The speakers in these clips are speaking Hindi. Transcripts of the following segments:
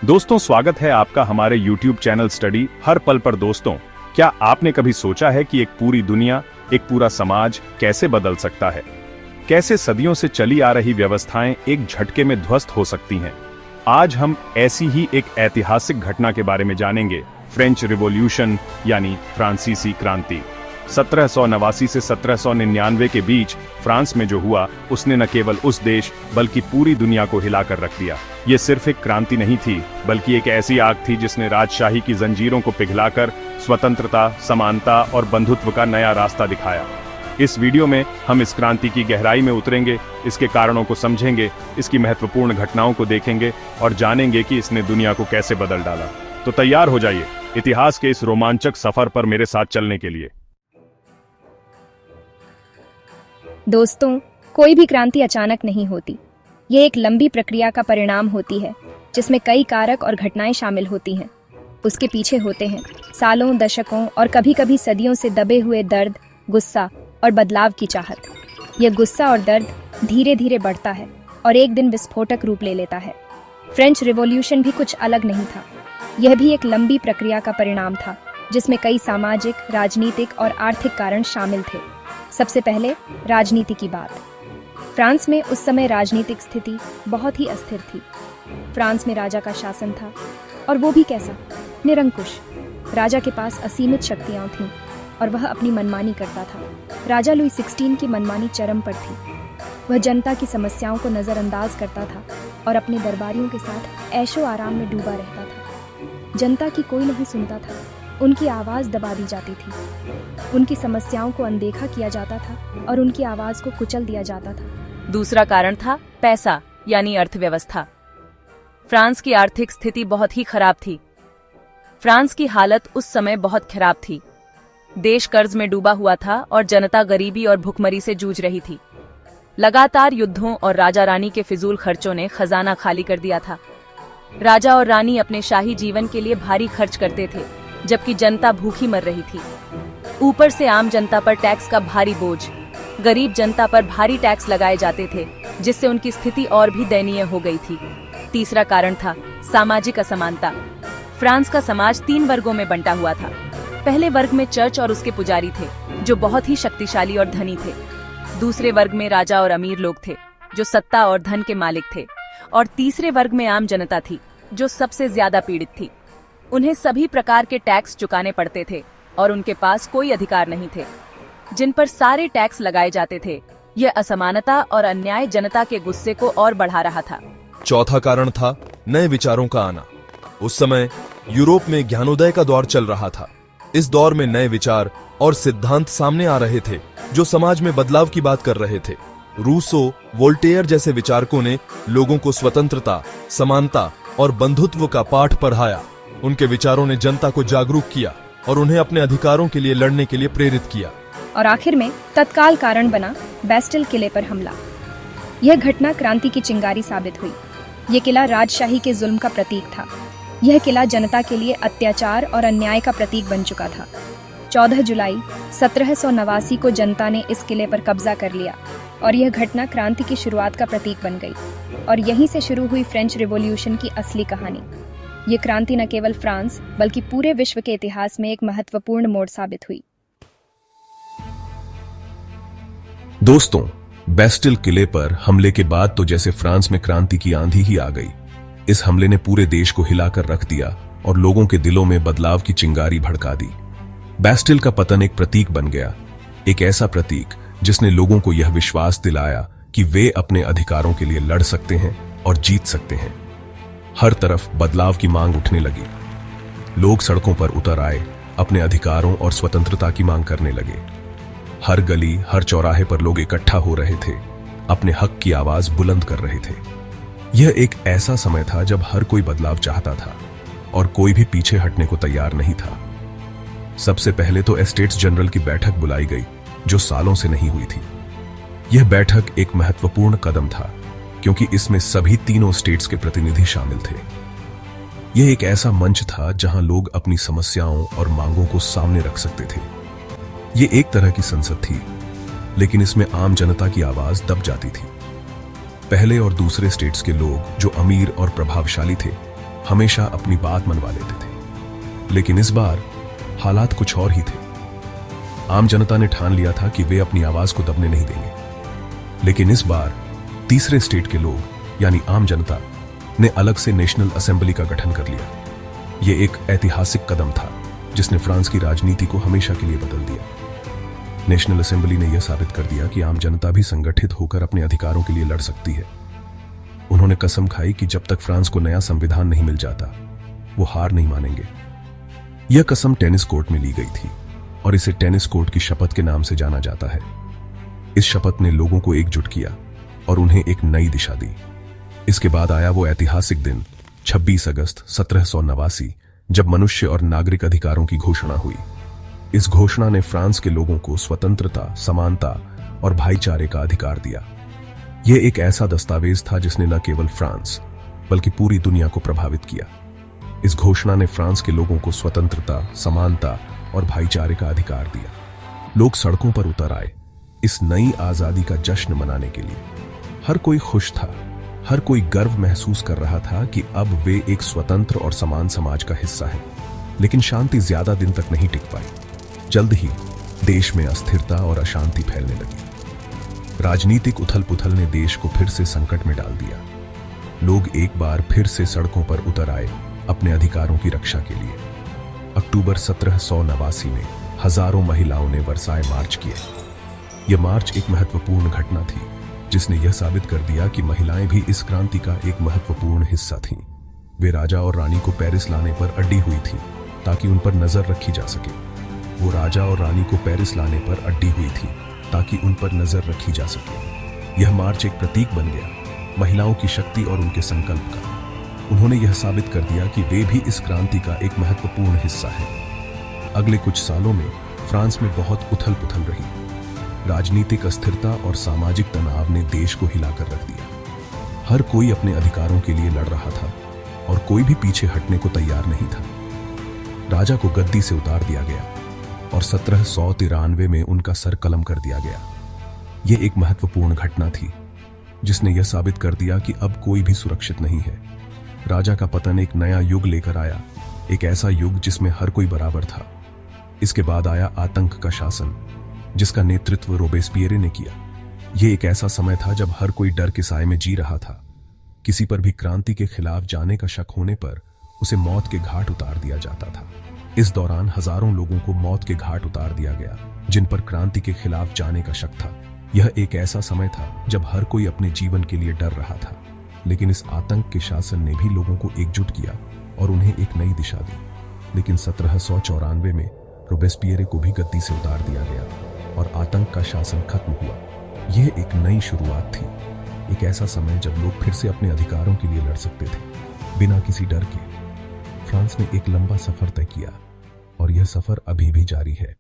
दोस्तों, स्वागत है आपका हमारे YouTube चैनल स्टडी हर पल पर। दोस्तों, क्या आपने कभी सोचा है कि एक पूरी दुनिया, एक पूरा समाज कैसे बदल सकता है? कैसे सदियों से चली आ रही व्यवस्थाएं एक झटके में ध्वस्त हो सकती हैं? आज हम ऐसी ही एक ऐतिहासिक घटना के बारे में जानेंगे, फ्रेंच रिवॉल्यूशन यानी फ्रांसीसी क्रांति। 1789 से 1799 के बीच फ्रांस में जो हुआ, उसने न केवल उस देश बल्कि पूरी दुनिया को हिलाकर रख दिया। ये सिर्फ एक क्रांति नहीं थी, बल्कि एक ऐसी आग थी जिसने राजशाही की जंजीरों को पिघलाकर स्वतंत्रता, समानता और बंधुत्व का नया रास्ता दिखाया। इस वीडियो में हम इस क्रांति की गहराई में उतरेंगे, इसके कारणों को समझेंगे, इसकी महत्वपूर्ण घटनाओं को देखेंगे और जानेंगे कि इसने दुनिया को कैसे बदल डाला। तो तैयार हो जाइए इतिहास के इस रोमांचक सफर पर मेरे साथ चलने के लिए। दोस्तों, कोई भी क्रांति अचानक नहीं होती। ये एक लंबी प्रक्रिया का परिणाम होती है जिसमें कई कारक और घटनाएं शामिल होती हैं। उसके पीछे होते हैं सालों, दशकों और कभी-कभी सदियों से दबे हुए दर्द, गुस्सा और बदलाव की चाहत। यह गुस्सा और दर्द धीरे-धीरे बढ़ता है और एक दिन विस्फोटक रूप ले लेता है। फ्रेंच रिवॉल्यूशन भी कुछ अलग नहीं था। यह भी एक लंबी प्रक्रिया का परिणाम था जिसमें कई सामाजिक, राजनीतिक और आर्थिक कारण शामिल थे। सबसे पहले राजनीति की बात। फ्रांस में उस समय राजनीतिक स्थिति बहुत ही अस्थिर थी। फ्रांस में राजा का शासन था, और वो भी कैसा? निरंकुश। राजा के पास असीमित शक्तियां थीं और वह अपनी मनमानी करता था। राजा लुई 16 की मनमानी चरम पर थी। वह जनता की समस्याओं को नजरअंदाज करता था और अपने दरबारियों के साथ ऐशो आराम में डूबा रहता था। जनता की कोई नहीं सुनता था, उनकी आवाज दबा दी जाती थी, उनकी समस्याओं को अनदेखा किया जाता था और उनकी आवाज को कुचल दिया जाता था। दूसरा कारण था पैसा यानी अर्थव्यवस्था। फ्रांस की आर्थिक स्थिति बहुत ही खराब थी। फ्रांस की हालत उस समय बहुत खराब थी। देश कर्ज में डूबा हुआ था और जनता गरीबी और भुखमरी से जूझ रही थी। लगातार युद्धों और राजा रानी के फिजूल खर्चों ने खजाना खाली कर दिया था। राजा और रानी अपने शाही जीवन के लिए भारी खर्च करते थे, जबकि जनता भूखी मर रही थी। ऊपर से आम जनता पर टैक्स का भारी बोझ, गरीब जनता पर भारी टैक्स लगाए जाते थे, जिससे उनकी स्थिति और भी दयनीय हो गई थी। तीसरा कारण था सामाजिक असमानता। फ्रांस का समाज 3 वर्गों में बंटा हुआ था। पहले वर्ग में चर्च और उसके पुजारी थे, जो बहुत ही शक्तिशाली और धनी थे। दूसरे वर्ग में राजा और अमीर लोग थे, जो सत्ता और धन के मालिक थे। और तीसरे वर्ग में आम जनता थी, जो सबसे ज्यादा पीड़ित थी। उन्हें सभी प्रकार के टैक्स चुकाने पड़ते थे और उनके पास कोई अधिकार नहीं थे। जिन पर सारे टैक्स लगाए जाते थे, यह असमानता और अन्याय जनता के गुस्से को और बढ़ा रहा था। चौथा कारण था नए विचारों का आना। उस समय यूरोप में ज्ञानोदय का दौर चल रहा था। इस दौर में नए विचार और सिद्धांत सामने आ रहे थे जो समाज में बदलाव की बात कर रहे थे। रूसो, वोल्टेयर जैसे विचारकों ने लोगों को स्वतंत्रता, समानता और बंधुत्व का पाठ पढ़ाया। उनके विचारों ने जनता को जागरूक किया और उन्हें अपने अधिकारों के लिए लड़ने के लिए प्रेरित किया। और आखिर में तत्काल कारण बना बैस्टिल किले पर हमला। यह घटना क्रांति की चिंगारी साबित हुई। यह किला राजशाही के जुल्म का प्रतीक था। यह किला जनता के लिए अत्याचार और अन्याय का प्रतीक बन चुका था। 14 जुलाई 1789 को जनता ने इस किले पर कब्जा कर लिया और यह घटना क्रांति की शुरुआत का प्रतीक बन गई। और यहीं से शुरू हुई फ्रेंच रिवॉल्यूशन की असली कहानी। ये क्रांति न केवल फ्रांस बल्कि पूरे विश्व के इतिहास में एक महत्वपूर्ण मोड़ साबित हुई। दोस्तों, बैस्टिल किले पर हमले के बाद तो जैसे फ्रांस में क्रांति की आंधी ही आ गई। इस हमले ने पूरे देश को हिलाकर रख दिया और लोगों के दिलों में बदलाव की चिंगारी भड़का दी। बैस्टिल का पतन एक प्रतीक बन गया, एक ऐसा प्रतीक जिसने लोगों को यह विश्वास दिलाया कि वे अपने अधिकारों के लिए लड़ सकते हैं और जीत सकते हैं। हर तरफ बदलाव की मांग उठने लगी। लोग सड़कों पर उतर आए, अपने अधिकारों और स्वतंत्रता की मांग करने लगे। हर गली, हर चौराहे पर लोग इकट्ठा हो रहे थे, अपने हक की आवाज बुलंद कर रहे थे। यह एक ऐसा समय था जब हर कोई बदलाव चाहता था और कोई भी पीछे हटने को तैयार नहीं था। सबसे पहले तो एस्टेट्स जनरल की बैठक बुलाई गई, जो सालों से नहीं हुई थी। यह बैठक एक महत्वपूर्ण कदम था क्योंकि इसमें सभी तीनों स्टेट्स के प्रतिनिधि शामिल थे। यह एक ऐसा मंच था जहां लोग अपनी समस्याओं और मांगों को सामने रख सकते थे। यह एक तरह की संसद थी, लेकिन इसमें आम जनता की आवाज दब जाती थी। पहले और दूसरे स्टेट्स के लोग जो अमीर और प्रभावशाली थे, हमेशा अपनी बात मनवा लेते थे। लेकिन इस बार हालात कुछ और ही थे। आम जनता ने ठान लिया था कि वे अपनी आवाज को दबने नहीं देंगे। लेकिन इस बार तीसरे स्टेट के लोग यानी आम जनता ने अलग से नेशनल असेंबली का गठन कर लिया। यह एक ऐतिहासिक कदम था जिसने फ्रांस की राजनीति को हमेशा के लिए बदल दिया। नेशनल असेंबली ने यह साबित कर दिया कि आम जनता भी संगठित होकर अपने अधिकारों के लिए लड़ सकती है। उन्होंने कसम खाई कि जब तक फ्रांस को नया संविधान नहीं मिल जाता वो हार नहीं मानेंगे। यह कसम टेनिस कोर्ट में ली गई थी और इसे टेनिस कोर्ट की शपथ के नाम से जाना जाता है। इस शपथ ने लोगों को एकजुट किया और उन्हें एक नई दिशा दी। इसके बाद आया वो ऐतिहासिक दिन 26 अगस्त 1789 जब मनुष्य और नागरिक अधिकारों की घोषणा हुई। इस घोषणा ने फ्रांस के लोगों को स्वतंत्रता, समानता और भाईचारे का अधिकार दिया। यह एक ऐसा दस्तावेज था जिसने न केवल फ्रांस बल्कि पूरी दुनिया को प्रभावित किया। इस घोषणा ने फ्रांस के लोगों को स्वतंत्रता, समानता और भाईचारे का अधिकार दिया। लोग सड़कों पर उतर आए इस नई आजादी का जश्न मनाने के लिए। हर कोई खुश था, हर कोई गर्व महसूस कर रहा था कि अब वे एक स्वतंत्र और समान समाज का हिस्सा हैं। लेकिन शांति ज्यादा दिन तक नहीं टिक पाई। जल्द ही देश में अस्थिरता और अशांति फैलने लगी। राजनीतिक उथल-पुथल ने देश को फिर से संकट में डाल दिया। लोग एक बार फिर से सड़कों पर उतर आए अपने अधिकारों की रक्षा के लिए। अक्टूबर 1789 में हजारों महिलाओं ने वर्साय मार्च किए। यह मार्च एक महत्वपूर्ण घटना थी जिसने यह साबित कर दिया कि महिलाएं भी इस क्रांति का एक महत्वपूर्ण हिस्सा थीं। वे राजा और रानी को पेरिस लाने पर अड्डी हुई थीं ताकि उन पर नजर रखी जा सके। वो राजा और रानी को पेरिस लाने पर अड्डी हुई थी ताकि उन पर नजर रखी जा सके। यह मार्च एक प्रतीक बन गया महिलाओं की शक्ति और उनके संकल्प का। उन्होंने यह साबित कर दिया कि वे भी इस क्रांति का एक महत्वपूर्ण हिस्सा हैं। अगले कुछ सालों में फ्रांस में बहुत उथल-पुथल रही। राजनीतिक अस्थिरता और सामाजिक तनाव ने देश को हिलाकर रख दिया। हर कोई अपने अधिकारों के लिए लड़ रहा था और कोई भी पीछे हटने को तैयार नहीं था। राजा को गद्दी से उतार दिया गया और 1793 में उनका सर कलम कर दिया गया। यह एक महत्वपूर्ण घटना थी जिसने यह साबित कर दिया कि अब कोई भी सुरक्षित नहीं है। राजा का पतन एक नया युग लेकर आया, एक ऐसा युग जिसमें हर कोई बराबर था। इसके बाद आया आतंक का शासन जिसका नेतृत्व रोबेस्पियरे ने किया। यह एक ऐसा समय था जब हर कोई डर के साए में जी रहा था। किसी पर भी क्रांति के खिलाफ जाने का शक होने पर उसे मौत के घाट उतार दिया जाता था। इस दौरान हजारों लोगों को मौत के घाट उतार दिया गया जिन पर क्रांति के खिलाफ जाने का शक था। यह एक ऐसा समय था जब हर कोई अपने जीवन के लिए डर रहा था। लेकिन इस आतंक के शासन ने भी लोगों को एकजुट किया और उन्हें एक नई दिशा दी। लेकिन 1794 में रोबेस्पियरे को भी गद्दी से उतार दिया गया और आतंक का शासन खत्म हुआ। यह एक नई शुरुआत थी, एक ऐसा समय जब लोग फिर से अपने अधिकारों के लिए लड़ सकते थे बिना किसी डर के। फ्रांस ने एक लंबा सफर तय किया और यह सफर अभी भी जारी है।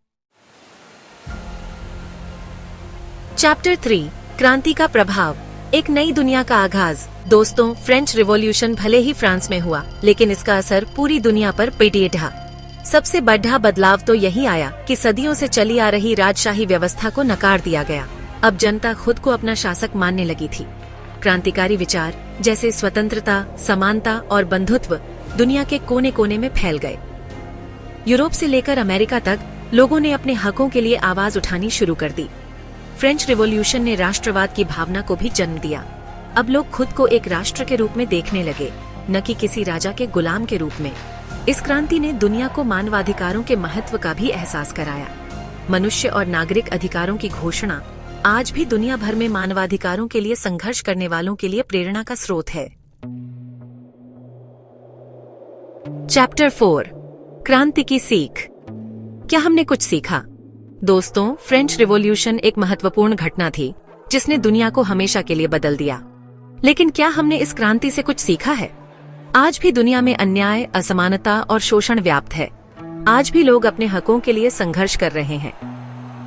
चैप्टर 3 क्रांति का प्रभाव, एक नई दुनिया का आगाज। दोस्तों, फ्रेंच रिवॉल्यूशन भले ही फ्रांस में हुआ लेकिन इसका असर पूरी दुनिया पर पड़ेगा। सबसे बड़ा बदलाव तो यही आया कि सदियों से चली आ रही राजशाही व्यवस्था को नकार दिया गया। अब जनता खुद को अपना शासक मानने लगी थी। क्रांतिकारी विचार जैसे स्वतंत्रता, समानता और बंधुत्व दुनिया के कोने कोने में फैल गए। यूरोप से लेकर अमेरिका तक लोगों ने अपने हकों के लिए आवाज उठानी शुरू कर दी। फ्रेंच रिवॉल्यूशन ने राष्ट्रवाद की भावना को भी जन्म दिया। अब लोग खुद को एक राष्ट्र के रूप में देखने लगे, न कि किसी राजा के गुलाम के रूप में। इस क्रांति ने दुनिया को मानवाधिकारों के महत्व का भी एहसास कराया। मनुष्य और नागरिक अधिकारों की घोषणा आज भी दुनिया भर में मानवाधिकारों के लिए संघर्ष करने वालों के लिए प्रेरणा का स्रोत है। चैप्टर 4 क्रांति की सीख। क्या हमने कुछ सीखा? दोस्तों, फ्रेंच रिवॉल्यूशन एक महत्वपूर्ण घटना थी जिसने दुनिया को हमेशा के लिए बदल दिया। लेकिन क्या हमने इस क्रांति से कुछ सीखा है? आज भी दुनिया में अन्याय, असमानता और शोषण व्याप्त है। आज भी लोग अपने हकों के लिए संघर्ष कर रहे हैं।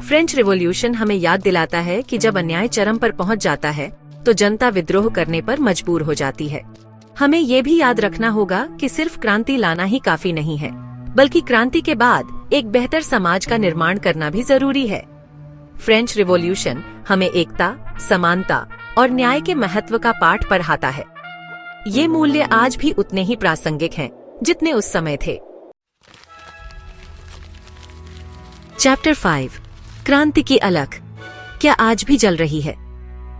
फ्रेंच रिवॉल्यूशन हमें याद दिलाता है कि जब अन्याय चरम पर पहुंच जाता है तो जनता विद्रोह करने पर मजबूर हो जाती है। हमें ये भी याद रखना होगा कि सिर्फ क्रांति लाना ही काफी नहीं है, बल्कि क्रांति के बाद एक बेहतर समाज का निर्माण करना भी जरूरी है। फ्रेंच रिवॉल्यूशन हमें एकता, समानता और न्याय के महत्व का पाठ पढ़ाता है। ये मूल्य आज भी उतने ही प्रासंगिक हैं जितने उस समय थे। चैप्टर 5 क्रांति की अलख क्या आज भी जल रही है?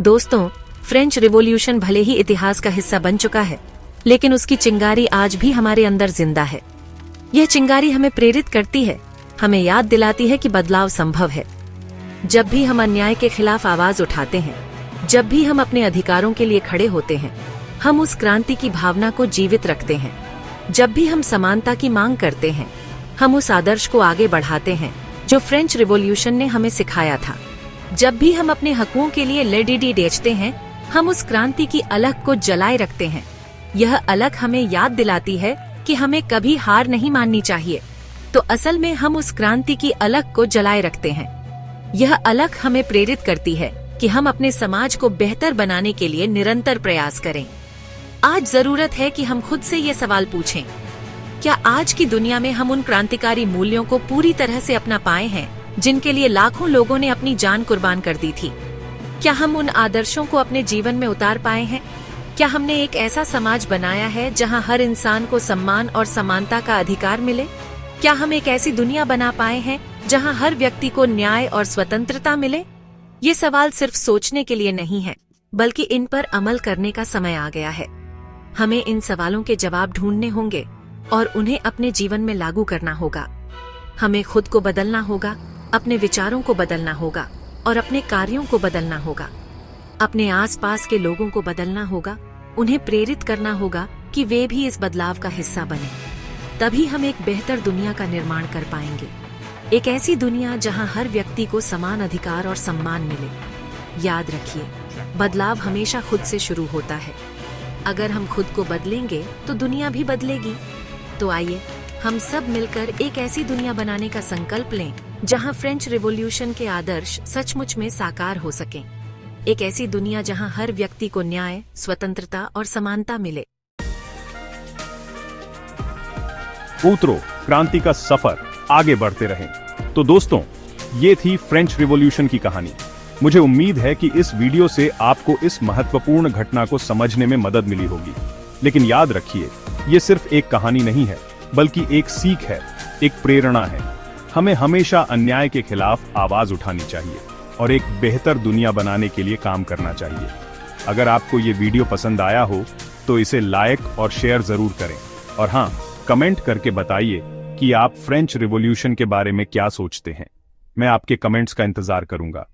दोस्तों, फ्रेंच रिवॉल्यूशन भले ही इतिहास का हिस्सा बन चुका है, लेकिन उसकी चिंगारी आज भी हमारे अंदर जिंदा है। यह चिंगारी हमें प्रेरित करती है, हमें याद दिलाती है कि बदलाव संभव है। जब भी हम अन्याय के खिलाफ आवाज उठाते हैं, जब भी हम अपने अधिकारों के लिए खड़े होते हैं, हम उस क्रांति की भावना को जीवित रखते हैं। जब भी हम समानता की मांग करते हैं, हम उस आदर्श को आगे बढ़ाते हैं जो फ्रेंच रिवॉल्यूशन ने हमें सिखाया था। जब भी हम अपने हकों के लिए लड़ाई लड़ते हैं, हम उस क्रांति की अलख को जलाए रखते हैं। यह अलख हमें याद दिलाती है कि हमें कभी हार नहीं माननी चाहिए। तो असल में हम उस क्रांति की अलख को जलाए रखते हैं। यह अलख हमें प्रेरित करती है कि हम अपने समाज को बेहतर बनाने के लिए निरंतर प्रयास करें। आज जरूरत है कि हम खुद से ये सवाल पूछें, क्या आज की दुनिया में हम उन क्रांतिकारी मूल्यों को पूरी तरह से अपना पाए हैं जिनके लिए लाखों लोगों ने अपनी जान कुर्बान कर दी थी? क्या हम उन आदर्शों को अपने जीवन में उतार पाए हैं? क्या हमने एक ऐसा समाज बनाया है जहां हर इंसान को सम्मान और समानता का अधिकार मिले? क्या हम एक ऐसी दुनिया बना पाए हैं जहां हर व्यक्ति को न्याय और स्वतंत्रता मिले? ये सवाल सिर्फ सोचने के लिए नहीं है, बल्कि इन पर अमल करने का समय आ गया है। हमें इन सवालों के जवाब ढूंढने होंगे और उन्हें अपने जीवन में लागू करना होगा। हमें खुद को बदलना होगा, अपने विचारों को बदलना होगा और अपने कार्यों को बदलना होगा। अपने आसपास के लोगों को बदलना होगा, उन्हें प्रेरित करना होगा कि वे भी इस बदलाव का हिस्सा बने। तभी हम एक बेहतर दुनिया का निर्माण कर पाएंगे। एक ऐसी दुनिया जहां हर व्यक्ति को समान अधिकार और सम्मान मिले। याद रखिए, बदलाव हमेशा खुद से शुरू होता है। अगर हम खुद को बदलेंगे तो दुनिया भी बदलेगी। तो आइए हम सब मिलकर एक ऐसी दुनिया बनाने का संकल्प लें जहां फ्रेंच रिवॉल्यूशन के आदर्श सचमुच में साकार हो सकें। एक ऐसी दुनिया जहां हर व्यक्ति को न्याय, स्वतंत्रता और समानता मिले। उतरो, क्रांति का सफर आगे बढ़ते रहें। तो दोस्तों, ये थी फ्रेंच रिवॉल्यूशन की कहानी। मुझे उम्मीद है कि इस वीडियो से आपको इस महत्वपूर्ण घटना को समझने में मदद मिली होगी। लेकिन याद रखिए, ये सिर्फ एक कहानी नहीं है, बल्कि एक सीख है, एक प्रेरणा है। हमें हमेशा अन्याय के खिलाफ आवाज उठानी चाहिए और एक बेहतर दुनिया बनाने के लिए काम करना चाहिए। अगर आपको ये वीडियो पसंद आया हो तो इसे लाइक और शेयर जरूर करें। और हाँ, कमेंट करके बताइए कि आप फ्रेंच रिवॉल्यूशन के बारे में क्या सोचते हैं। मैं आपके कमेंट्स का इंतजार करूंगा।